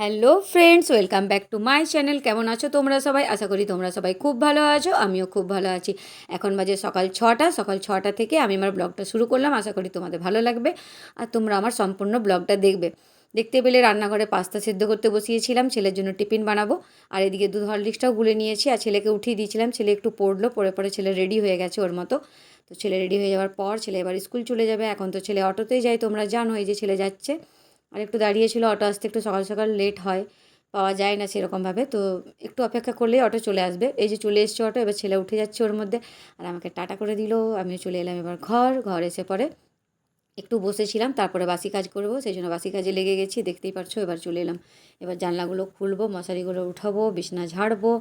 Hello friends, welcome back to my channel. কেমন আছো তোমরা সবাই? আশা করি তোমরা সবাই খুব ভালো আছো, আমিও খুব ভালো আছি। এখন বাজে সকাল ছটা থেকে আমি আমার ব্লগটা শুরু করলাম। আশা করি তোমাদের ভালো লাগবে আর তোমরা আমার সম্পূর্ণ ব্লগটা দেখবে। দেখতে পেলে রান্নাঘরে পাস্তা সেদ্ধ করতে বসিয়েছিলাম, ছেলের জন্য টিফিন বানাবো। আর এদিকে দুধ হরলিক্সটাও গুলে নিয়েছি আর ছেলেকে উঠিয়ে দিয়েছিলাম। ছেলে একটু পড়লো, পরে ছেলে রেডি হয়ে গেছে ওর মতো। তো ছেলে রেডি হয়ে যাওয়ার পর ছেলে এবার স্কুল চলে যাবে। এখন তো ছেলে অটোতেই যায়, তোমরা জানো এই যে ছেলে যাচ্ছে। আর একটু দাঁড়িয়েছিল, অটো আসতে একটু সকাল সকাল লেট হয়, পাওয়া যায় না সেরকমভাবে। তো একটু অপেক্ষা করলেই অটো চলে আসবে। এই যে চলে এসছে অটো, এবার ছেলে উঠে যাচ্ছে ওর মধ্যে আর আমাকে টাটা করে দিল। আমিও চলে এলাম এবার ঘর এসে পরে একটু বসেছিলাম, তারপরে বাসি কাজ করব, সেই জন্য বাসি কাজে লেগে গেছি, দেখতেই পারছো। এবার চলে এলাম, এবার জানলাগুলো খুলবো, মশারিগুলো উঠাবো, বিছনা ঝাড়বো,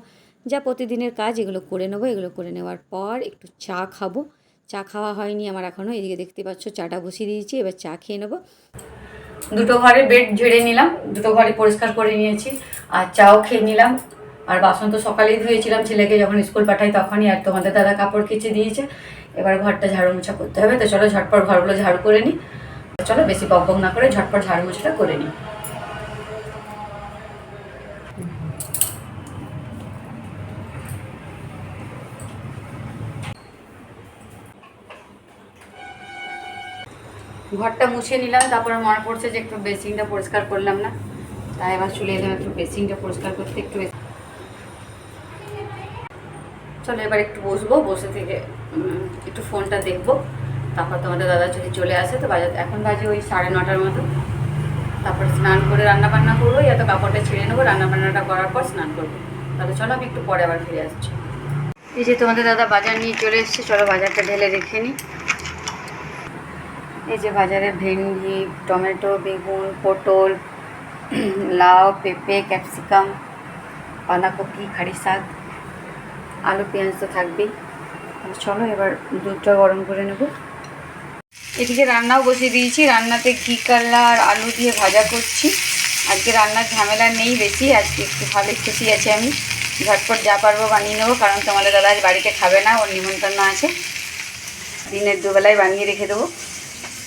যা প্রতিদিনের কাজ এগুলো করে নেবো। এগুলো করে নেওয়ার পর একটু চা খাবো। চা খাওয়া হয়নি আমার এখনও, এদিকে দেখতে পাচ্ছ চাটা বসিয়ে দিয়েছি, এবার চা খেয়ে নেবো। দুটো ঘরে বেড ঝেড়ে নিলাম, দুটো ঘরে পরিষ্কার করে নিয়েছি আর চাও খেয়ে নিলাম। আর বাসন তো সকালেই ধুয়েছিলাম, ছেলেকে যখন স্কুল পাঠাই তখনই। আর তোমাদের দাদা কাপড় কেচে দিয়েছে, এবার ঘরটা ঝাড়ু মোছা করতে হবে। তো চলো ঝটপট ঘরগুলো ঝাড়ু করে নিই। চলো বেশি বক বক না করে ঝটপট ঝাড়ু মোছাটা করে নিই। ঘরটা মুছে নিলাম, তারপরে মনে পড়ছে যে একটু বেসিনটা পরিষ্কার করলাম না, তাই এবার চলে এলাম একটু বেসিনটা পরিষ্কার করতে। চলো এবার একটু বসবো, বসে থেকে একটু ফোনটা দেখবো। তারপর তোমাদের দাদা যদি চলে আসে তো এখন বাজে ওই 9:30 মতো। তারপরে স্নান করে রান্নাবান্না করবো, এত কাপড়টা ছেড়ে নেবো, রান্নাবান্নাটা করার পর স্নান করবো। তাহলে চলো আমি একটু পরে আবার ফিরে আসছি। এই যে তোমাদের দাদা বাজার নিয়ে চলে এসছে, চলো বাজারটা ঢেলে রেখে নিই। এই যে বাজারে ভেন্ডি, টমেটো, বেগুন, পটল, লাউ, পেঁপে, ক্যাপসিকাম, বাঁধাকপি, খাড়ি শাক, আলু পেঁয়াজ তো থাকবেই। চলো এবার দুধটা গরম করে নেব। এদিকে রান্নাও বসিয়ে দিয়েছি, রান্নাতে ঘি কাল্লা আর আলু দিয়ে ভাজা করছি। আজকে রান্নার ঝামেলা নেই বেশি, আজকে একটু ভালোই খুশি আছি আমি। ঝটপট যা পারবো বানিয়ে নেবো, কারণ তোমাদের দাদা আজ বাড়িতে খাবে না, ওর নিমন্ত্রণ আছে। দিনের দুবেলায় বানিয়ে রেখে দেবো।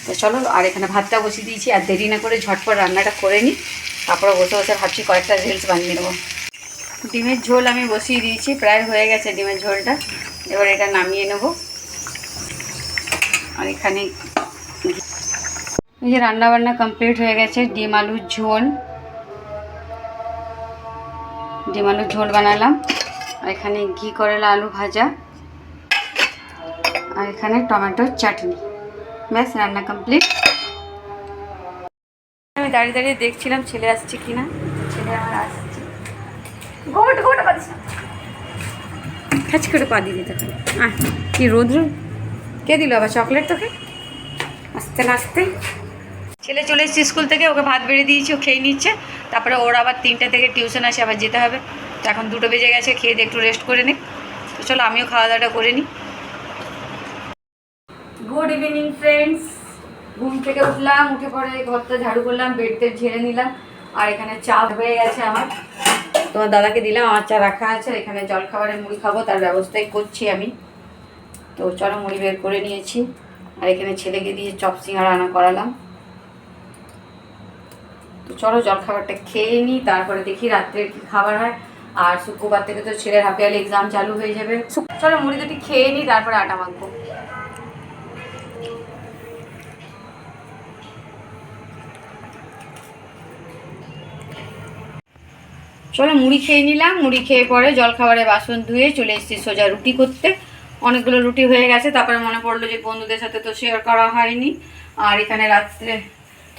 তো চলো, আর এখানে ভাতটা বসিয়ে দিয়েছি, আর দেরি না করে ঝটপট রান্নাটা করে নিই। তারপরে বসে বসে ভাবছি কয়েকটা রিলস বানিয়ে নেবো। ডিমের ঝোল আমি বসিয়ে দিয়েছি, প্রায় হয়ে গেছে ডিমের ঝোলটা। এবার এটা নামিয়ে নেব। আর এখানে এই যে রান্নাবান্না কমপ্লিট হয়ে গেছে। ডিম আলুর ঝোল বানালাম। আর এখানে ঘি করলা আলু ভাজা, আর এখানে টমেটোর চাটনি। ব্যাস, রান্না কমপ্লিট। আমি দাঁড়িয়ে দাঁড়িয়ে দেখছিলাম ছেলে আসছে কিনা। ছেলে আমার আসছে, গোটা পাচ্ছি না, খাচ্ছি করে পা দিয়ে দিতে পারে। কি রোদ্র, কে দিল আবার চকলেট তোকে? আস্তে না আস্তে ছেলে চলে এসেছে স্কুল থেকে, ওকে ভাত বেড়ে দিয়েছি, ও খেয়ে নিচ্ছে। তারপরে ওর আবার 3টে থেকে টিউশন আসে, আবার যেতে হবে। তো এখন 2টো বেজে গেছে, খেয়ে দিয়ে একটু রেস্ট করে নিই। তো চলো আমিও খাওয়া দাওয়াটা করে নিই। Good evening friends. ঘুম থেকে উঠলাম, উঠে পরে ঘরটা ঝাড়ু করলাম, বেডটা ঝেড়ে নিলাম। আর এখানে চা হয়ে গেছে আমার, তোমার দাদাকে দিলাম, আমার চা রাখা আছে। এখানে জলখাবারে মুড়ি খাবো, তার ব্যবস্থাই করছি আমি। তো চলো মুড়ি বের করে নিয়েছি। আর এখানে ছেলেকে দিয়ে চপ সিঙ্গাড়া রান্না করালাম। তো চলো জলখাবারটা খেয়ে নিই, তারপরে দেখি রাত্রের কী খাবার হয়। আর শুক্রবার থেকে তো ছেলের হাফ ইয়ারলি এক্সাম চালু হয়ে যাবে। চলো মুড়ি দুটি খেয়ে নিই, তারপরে আটা মাখবো। চলো মুড়ি খেয়ে নিলাম, মুড়ি খেয়ে পরে জলখাবারে বাসন ধুয়ে চলে এসেছি সোজা রুটি করতে। অনেকগুলো রুটি হয়ে গেছে, তারপরে মনে পড়লো যে বন্ধুদের সাথে তো শেয়ার করা হয়নি। আর এখানে রাত্রে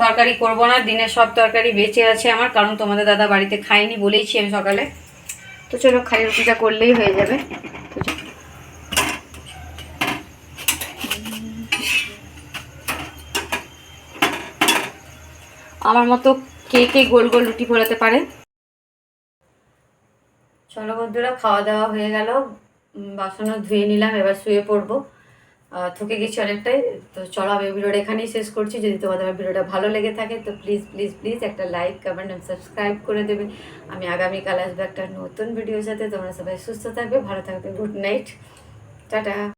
তরকারি করব না, দিনের সব তরকারি বেঁচে আছে আমার, কারণ তোমাদের দাদা বাড়িতে খায়নি বলেইছি আমি সকালে। তো চলো খালি রুটিটা করলেই হয়ে যাবে। আমার মতো কে কে গোল গোল রুটি ফোলাতে পারে? চলো বন্ধুরা, খাওয়া দাওয়া হয়ে গেল, বাসনও ধুয়ে নিলাম, এবার শুয়ে পড়বো। থকে গেছি অনেকটাই। তো চলো আমি ভিডিওটা এখানেই শেষ করছি। যদি তোমাদের আমার ভিডিওটা ভালো লেগে থাকে তো প্লিজ প্লিজ প্লিজ একটা লাইক, কমেন্ট এবং সাবস্ক্রাইব করে দেবে। আমি আগামীকাল আসবো একটা নতুন ভিডিওর সাথে। তোমরা সবাই সুস্থ থাকবে, ভালো থাকবে। Good night, tata.